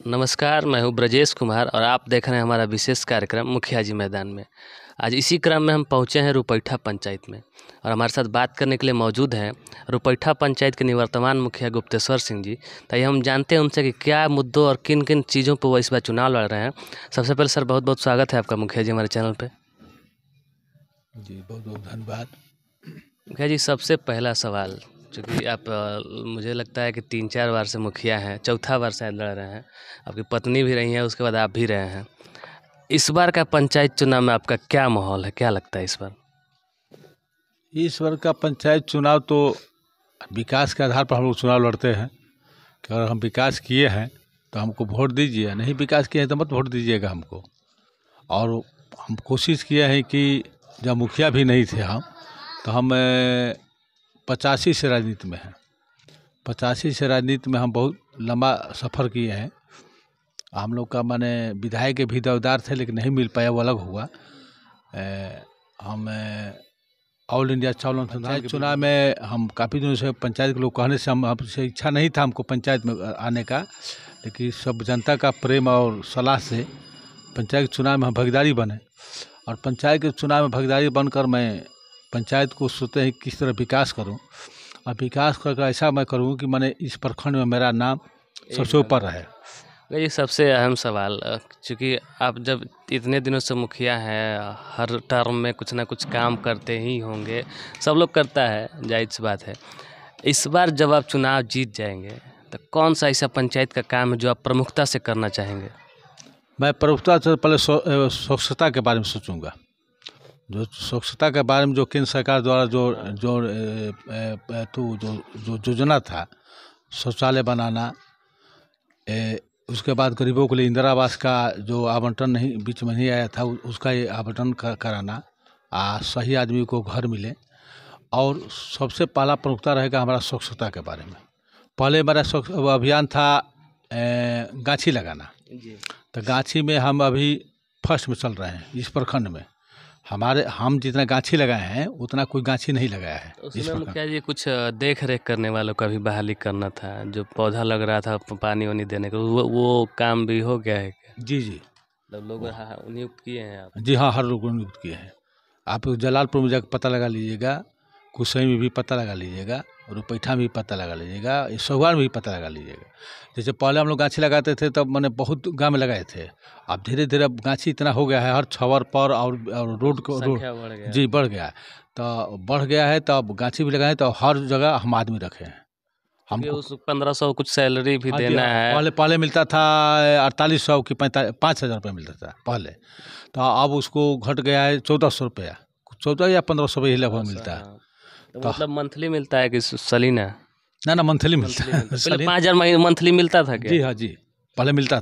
नमस्कार, मैं हूँ ब्रजेश कुमार और आप देख रहे हैं हमारा विशेष कार्यक्रम मुखिया जी मैदान में। आज इसी क्रम में हम पहुँचे हैं रुपैठा पंचायत में और हमारे साथ बात करने के लिए मौजूद हैं रुपैठा पंचायत के निवर्तमान मुखिया गुप्तेश्वर सिंह जी। ताकि हम जानते हैं उनसे कि क्या मुद्दों और किन किन चीज़ों पर वो इस बार चुनाव लड़ रहे हैं। सबसे पहले सर बहुत बहुत स्वागत है आपका मुखिया जी हमारे चैनल पर। जी बहुत बहुत धन्यवाद। मुखिया जी, सबसे पहला सवाल, चूँकि आप मुझे लगता है कि 3-4 बार से मुखिया हैं, चौथा बार शायद लड़ रहे हैं, आपकी पत्नी भी रही हैं, उसके बाद आप भी रहे हैं। इस बार का पंचायत चुनाव में आपका क्या माहौल है, क्या लगता है इस बार? इस बार का पंचायत चुनाव तो विकास के आधार पर हम लोग चुनाव लड़ते हैं कि अगर हम विकास किए हैं तो हमको वोट दीजिए, नहीं विकास किए हैं तो मत वोट दीजिएगा हमको। और हम कोशिश किए हैं कि जब मुखिया भी नहीं थे हम, तो हम 85 से राजनीति में हैं। 85 से राजनीति में हम बहुत लंबा सफ़र किए हैं। हम लोग का माने विधायक भी दावेदार थे लेकिन नहीं मिल पाया, वो अलग हुआ। हम ऑल इंडिया चावल पंचायत चुनाव में हम काफ़ी दिनों से पंचायत के लोग कहने से हमसे इच्छा नहीं था हमको पंचायत में आने का, लेकिन सब जनता का प्रेम और सलाह से पंचायत चुनाव में हम भागीदारी बने। और पंचायत के चुनाव में भागीदारी बनकर मैं पंचायत को सोचते हैं किस तरह विकास करूं, और विकास करके ऐसा मैं करूं कि मैंने इस प्रखंड में मेरा नाम सबसे ऊपर रहे। ये सबसे अहम सवाल, चूँकि आप जब इतने दिनों से मुखिया हैं, हर टर्म में कुछ ना कुछ काम करते ही होंगे, सब लोग करता है, जायज़ सी बात है। इस बार जब आप चुनाव जीत जाएंगे तो कौन सा ऐसा पंचायत का काम है जो आप प्रमुखता से करना चाहेंगे? मैं प्रमुखता से पहले स्वच्छता के बारे में सोचूंगा। जो स्वच्छता के बारे में जो केंद्र सरकार द्वारा जो योजना था, शौचालय बनाना, उसके बाद गरीबों के लिए इंदिरा आवास का जो आवंटन नहीं बीच में नहीं आया था उसका ये आवंटन कराना, सही आदमी को घर मिले। और सबसे पहला प्रमुखता रहेगा हमारा स्वच्छता के बारे में। पहले हमारा अभियान था गाछी लगाना, तो गाछी में हम अभी फर्स्ट में चल रहे हैं इस प्रखंड में। हम जितना गाछी लगाए हैं उतना कोई गाछी नहीं लगाया है। उसमें मुखिया जी कुछ देख रेख करने वालों का भी बहाली करना था, जो पौधा लग रहा था पानी वानी देने का, वो काम भी हो गया है क्या? जी जी, लोग नियुक्त किए हैं आप? जी हाँ, हर लोग नियुक्त किए हैं। आप जलालपुर में जाकर पता लगा लीजिएगा, कुसई में भी पता लगा लीजिएगा, रुपैठा में भी पता लगा लीजिएगा, सहुआर में भी पता लगा लीजिएगा। जैसे पहले हम लोग गाछी लगाते थे तब मैंने बहुत गाँव में लगाए थे। अब धीरे धीरे अब गाछी इतना हो गया है हर छवर पर, और रोड को जी बढ़ गया है। तो बढ़ गया है तो अब गाछी भी लगाए तो हर जगह हम आदमी रखे हैं। हमको उस 1500 कुछ सैलरी भी देना है। पहले मिलता था 4800 की 5000 रुपये मिलता था पहले, तो अब उसको घट गया है 1400 रुपया, 14 या 1500 रुपये लगभग मिलता है। तो मतलब मंथली मिलता है कि सलीना? ना मंथली मिलता है। पहले 5000 मंथली मिलता था क्या? जी हाँ जी, पहले मिलता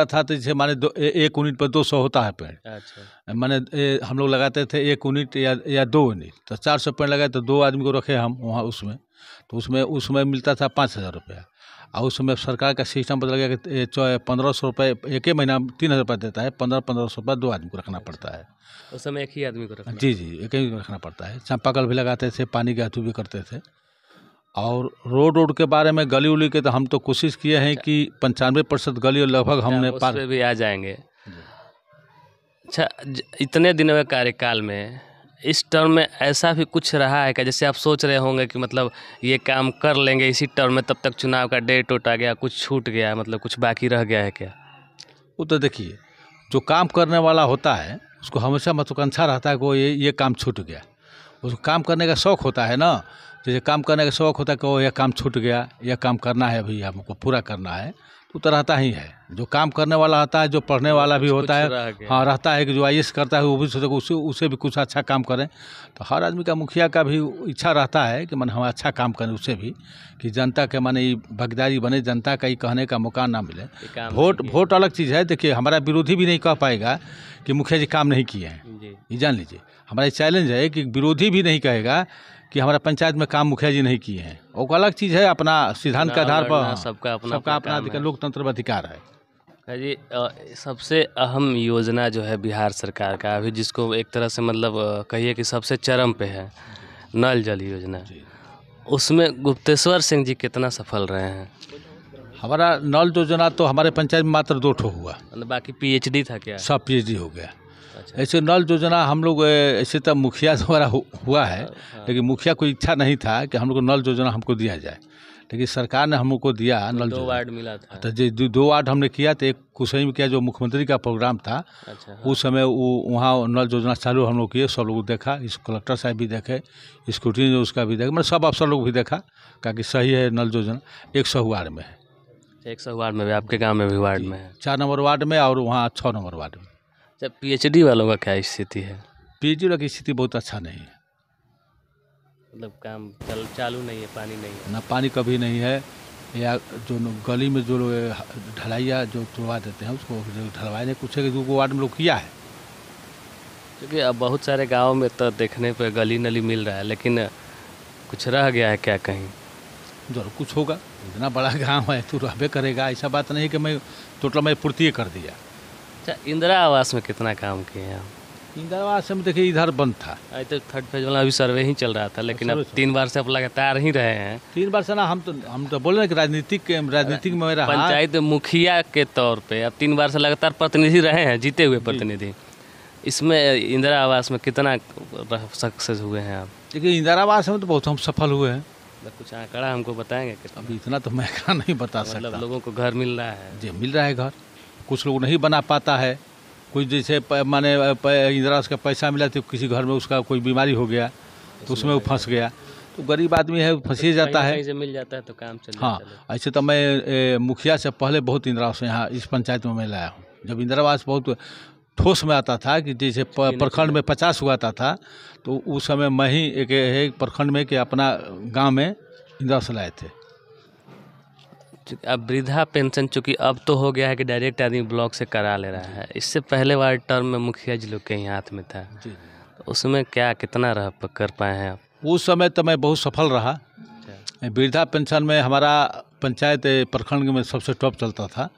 था तो जैसे माने एक यूनिट पर 200 होता है पेड़। अच्छा, माने हम लोग लगाते थे 1 यूनिट या 2 यूनिट, तो 400 पेड़ लगाए तो 2 आदमी को रखे हम वहाँ उसमें, तो उसमें मिलता था 5000 रुपया। और उस समय सरकार का सिस्टम बदल गया कि 1500 रुपये एक ही महीना 3000 रुपये देता है, 1500 रुपये 2 आदमी को रखना पड़ता है। उस समय एक ही आदमी को रखना? जी जी, एक ही को रखना पड़ता है। चापाकल भी लगाते थे, पानी का भी करते थे। और रोड के बारे में, गली उली के तो हम तो कोशिश किए हैं कि 95% गली लगभग हमने पार भी आ जाएंगे। अच्छा, इतने दिनों के कार्यकाल में इस टर्म में ऐसा भी कुछ रहा है क्या, जैसे आप सोच रहे होंगे कि मतलब ये काम कर लेंगे इसी टर्म में, तब तक चुनाव का डेट आ गया, कुछ छूट गया, मतलब कुछ बाकी रह गया है क्या? वो तो देखिए, जो काम करने वाला होता है उसको हमेशा महत्वाकांक्षा रहता है कि ये काम छूट गया। उसको काम करने का शौक़ होता है ना, जैसे काम करने का शौक़ होता है कि यह काम छूट गया, यह काम करना है, अभी हमको पूरा करना है, तो रहता ही है। जो काम करने वाला होता है, जो पढ़ने वाला भी होता है, हाँ रहता है कि जो IAS करता है वो भी सोचे उसे भी कुछ अच्छा काम करें। तो हर आदमी का, मुखिया का भी इच्छा रहता है कि मन हम अच्छा काम करें, उससे भी कि जनता के माने भागीदारी बने, जनता का ही कहने का मौका ना मिले। वोट अलग चीज़ है। देखिए, हमारा विरोधी भी नहीं कह पाएगा कि मुखिया जी काम नहीं किए हैं, ये जान लीजिए। हमारा चैलेंज है कि विरोधी भी नहीं कहेगा कि हमारा पंचायत में काम मुखिया जी नहीं किए हैं। वो अलग चीज़ है, अपना सिद्धांत के आधार पर सबका अपना लोकतंत्र में अधिकार है। जी, सबसे अहम योजना जो है बिहार सरकार का अभी, जिसको एक तरह से मतलब कहिए कि सबसे चरम पे है, नल जल योजना, उसमें गुप्तेश्वर सिंह जी कितना सफल रहे हैं? हमारा नल योजना तो हमारे पंचायत में मात्र 2 ठो हुआ, मतलब बाकी पीएचडी था क्या? सब पीएचडी हो गया। अच्छा। ऐसे नल योजना हम लोग ऐसे तब मुखिया द्वारा हुआ है, हाँ। लेकिन मुखिया को इच्छा नहीं था कि हम लोग को नल योजना हमको दिया जाए, लेकिन सरकार ने हम लोग को दिया नल 2 योजना। वार्ड मिला था। तो जो 2 वार्ड हमने किया, तो एक कुसई में किया जो मुख्यमंत्री का प्रोग्राम था। अच्छा। हाँ। उस समय वो वहाँ नल योजना चालू हम लोग किए, सब लोग देखा, इस कलेक्टर साहब भी देखे, स्कूटी जो उसका भी देखा, मतलब सब अफसर लोग भी देखा, कहा कि सही है नल योजना। 100 वार्ड में है, 100 वार्ड में भी, आपके गांव में भी वार्ड में है? 4 नंबर वार्ड में और वहाँ 6 नंबर वार्ड में। जब पीएचडी वालों का क्या स्थिति है? पीएचडी की स्थिति बहुत अच्छा नहीं है, मतलब काम चालू नहीं है, पानी नहीं है? ना पानी कभी नहीं है, या जो गली में जो ढलाइया जो तुड़वा देते हैं उसको ढलवाए नहीं, कुछ 2 वार्ड में लोग किया है। क्योंकि अब बहुत सारे गाँव में तो देखने पर गली नली मिल रहा है, लेकिन कुछ रह गया है क्या कहीं? जरूर कुछ होगा, इतना बड़ा गांव है तो रहबे करेगा, ऐसा बात नहीं कि मैं टोटल मैं पूर्ति कर दिया। अच्छा, इंदिरा आवास में कितना काम किए हैं आप? इंदिरा आवास में देखिए इधर बंद था, अभी तो 3rd फेज वाला अभी सर्वे ही चल रहा था, लेकिन अब 3 बार से आप लगातार ही रहे हैं। 3 बार से ना, हम तो बोल रहे हैं कि राजनीतिक में मेरा पंचायत मुखिया के तौर पे अब 3 बार से लगातार प्रतिनिधि रहे हैं, जीते हुए प्रतिनिधि। इसमें इंदिरा आवास में कितना सक्सेस हुए हैं आप? देखिए इंदिरा आवास में तो बहुत हम सफल हुए हैं। कुछ आंकड़ा हमको बताएंगे कितना? अभी इतना तो मैं नहीं बता सकता। मतलब लोगों को घर मिल रहा है? जी मिल रहा है घर, कुछ लोग नहीं बना पाता है, कोई जैसे माने इंदिरा आवास का पैसा मिला तो किसी घर में उसका कोई बीमारी हो गया तो उसमें वो फंस गया, तो गरीब आदमी है फंस ही जाता है। कहीं से मिल जाता है तो काम चल हाँ, ऐसे तो मैं मुखिया से पहले बहुत इंदिरा आवास यहाँ इस पंचायत में मैं लाया हूँ। जब इंदिरा आवास बहुत ठोस में आता था कि जैसे प्रखंड में 50 हुआ था, तो उस समय मैं ही एक प्रखंड में कि अपना गांव में इंदिरा आवास लाए थे। अब वृद्धा पेंशन चूँकि अब तो हो गया है कि डायरेक्ट आदमी ब्लॉक से करा ले रहा है, इससे पहले वाले टर्म में मुखिया जी लोग के ही हाथ में था, तो उसमें क्या कितना कर पाए हैं आप? उस समय तो मैं बहुत सफल रहा। वृद्धा पेंशन में हमारा पंचायत प्रखंड में सबसे टॉप चलता था,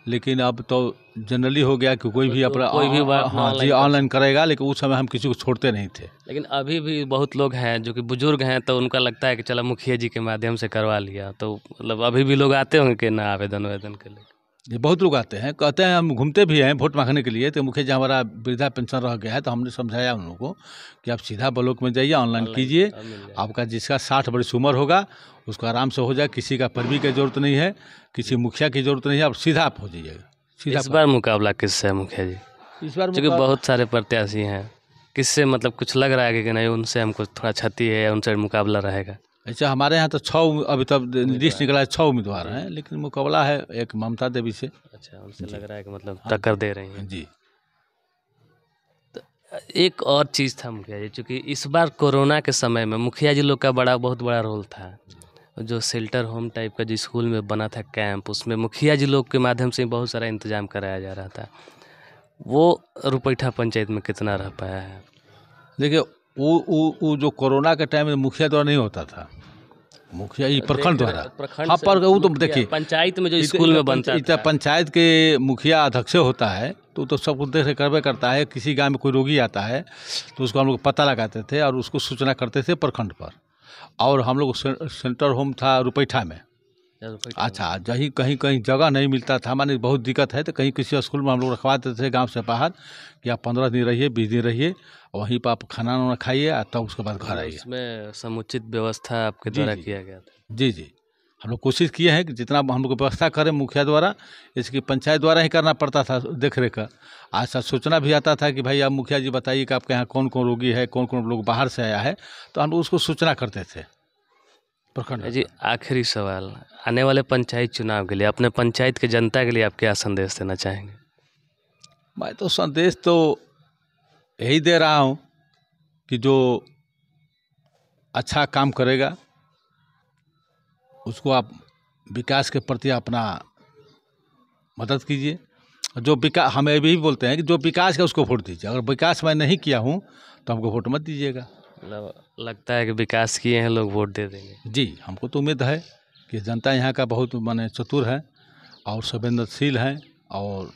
लेकिन अब तो जनरली हो गया कि कोई भी अपना हाँ जी ऑनलाइन करेगा, लेकिन उस समय हम किसी को छोड़ते नहीं थे। लेकिन अभी भी बहुत लोग हैं जो कि बुजुर्ग हैं, तो उनका लगता है कि चलो मुखिया जी के माध्यम से करवा लिया, तो मतलब अभी भी लोग आते होंगे कि ना आवेदन के लिए? ये बहुत लोग आते हैं, कहते हैं, हम घूमते भी हैं वोट मांगने के लिए, तो मुखिया जी हमारा वृद्धा पेंशन रह गया है, तो हमने समझाया उन लोगों को कि आप सीधा ब्लॉक में जाइए, ऑनलाइन कीजिए, आपका जिसका 60 वर्ष उम्र होगा उसको आराम से हो जाए, किसी का पैरवी की जरूरत नहीं है, किसी मुखिया की जरूरत नहीं है, आप सीधा आप हो जाइएगा। सीधा इस बार मुकाबला किससे है मुखिया जी? इस बार क्योंकि बहुत सारे प्रत्याशी हैं, किससे मतलब कुछ लग रहा है कि नहीं उनसे हमको थोड़ा क्षति है या उनसे मुकाबला रहेगा? ऐसा हमारे यहाँ तो 6 अभी तक लिस्ट निकला है, 6 उम्मीदवार हैं, लेकिन मुकाबला है एक ममता देवी से। अच्छा, उनसे लग रहा है कि मतलब टक्कर दे रही हैं जी। तो एक और चीज़ था मुखिया जी, चूँकि इस बार कोरोना के समय में मुखिया जी लोग का बहुत बड़ा रोल था, जो शेल्टर होम टाइप का जो स्कूल में बना था कैंप, उसमें मुखिया जी लोग के माध्यम से बहुत सारा इंतजाम कराया जा रहा था, वो रुपैठा पंचायत में कितना रह पाया है? देखिए वो जो कोरोना के टाइम में मुखिया द्वारा नहीं होता था, मुखिया ये प्रखंड द्वारा। हाँ, पर वो तो देखिए पंचायत में जो स्कूल में बनता था, पंचायत के मुखिया अध्यक्ष होता है तो सब कुछ देख करवे करता है। किसी गांव में कोई रोगी आता है तो उसको हम लोग पता लगाते थे और उसको सूचना करते थे प्रखंड पर। और हम लोग सेंटर होम था रुपैठा में। अच्छा, जहीं कहीं जगह नहीं मिलता था, माने बहुत दिक्कत है, तो कहीं किसी स्कूल में हम लोग रखवा देते थे गांव से बाहर कि आप 15 दिन रहिए, 20 दिन रहिए, वहीं पर आप खाना वाना खाइए, तब उसके बाद घर आइए। उसमें समुचित व्यवस्था आपके द्वारा किया गया था? जी जी, हम लोग कोशिश किए हैं कि जितना हम लोग व्यवस्था करें मुखिया द्वारा, इसकी पंचायत द्वारा ही करना पड़ता था देख रेख का। ऐसा सूचना भी आता था कि भाई आप मुखिया जी बताइए कि आपके यहाँ कौन कौन रोगी है, कौन कौन लोग बाहर से आया है, तो हम लोग उसको सूचना करते थे प्रखंड जी। आखिरी सवाल, आने वाले पंचायत चुनाव के लिए अपने पंचायत के जनता के लिए आप क्या संदेश देना चाहेंगे? मैं तो संदेश तो यही दे रहा हूँ कि जो अच्छा काम करेगा उसको आप विकास के प्रति अपना मदद कीजिए। जो विकास, हम ये भी बोलते हैं कि जो विकास है उसको वोट दीजिए। अगर विकास मैं नहीं किया हूँ तो हमको वोट मत दीजिएगा। लगता है कि विकास किए हैं लोग वोट दे देंगे? जी, हमको तो उम्मीद है कि जनता यहाँ का बहुत माने चतुर है और संवेदनशील है और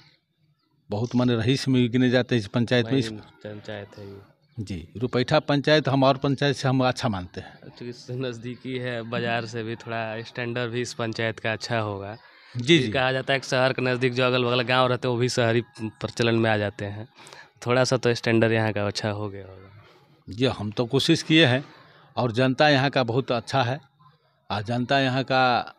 बहुत माने रईस में गिने जाते हैं इस पंचायत में। पंचायत है जी, रुपैठा पंचायत हम और पंचायत से हम अच्छा मानते हैं। नज़दीकी है, बाज़ार से भी थोड़ा स्टैंडर्ड भी इस पंचायत का अच्छा होगा, जी जी। कहा जाता है कि शहर के नज़दीक जो अगल बगल गांव रहते हैं वो भी शहरी प्रचलन में आ जाते हैं। थोड़ा सा तो स्टैंडर्ड यहाँ का अच्छा हो गया होगा। जी हम तो कोशिश किए हैं और जनता यहाँ का बहुत अच्छा है और जनता यहाँ का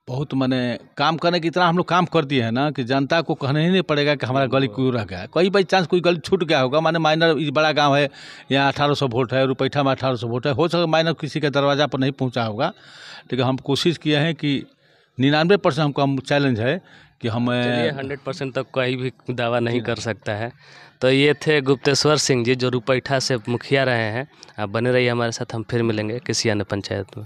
बहुत माने काम करने की इतना हम लोग काम कर दिए हैं ना कि जनता को कहना ही नहीं पड़ेगा कि हमारा गली क्यों रह गया है। कोई बाई चांस कोई गली छूट गया होगा, माने माइनर बड़ा गांव है, यहाँ 1800 वोट है, रुपैठा में 1800 वोट है, हो सकता माइनर किसी के दरवाज़ा पर नहीं पहुंचा होगा, लेकिन हम कोशिश किए हैं कि 99% हमको हम चैलेंज है कि हम 100% तक कोई भी दावा नहीं कर सकता है। तो ये थे गुप्तेश्वर सिंह जी जो रुपैठा से मुखिया रहे हैं। आप बने रहिए हमारे साथ, हम फिर मिलेंगे किसी अन्य पंचायत में।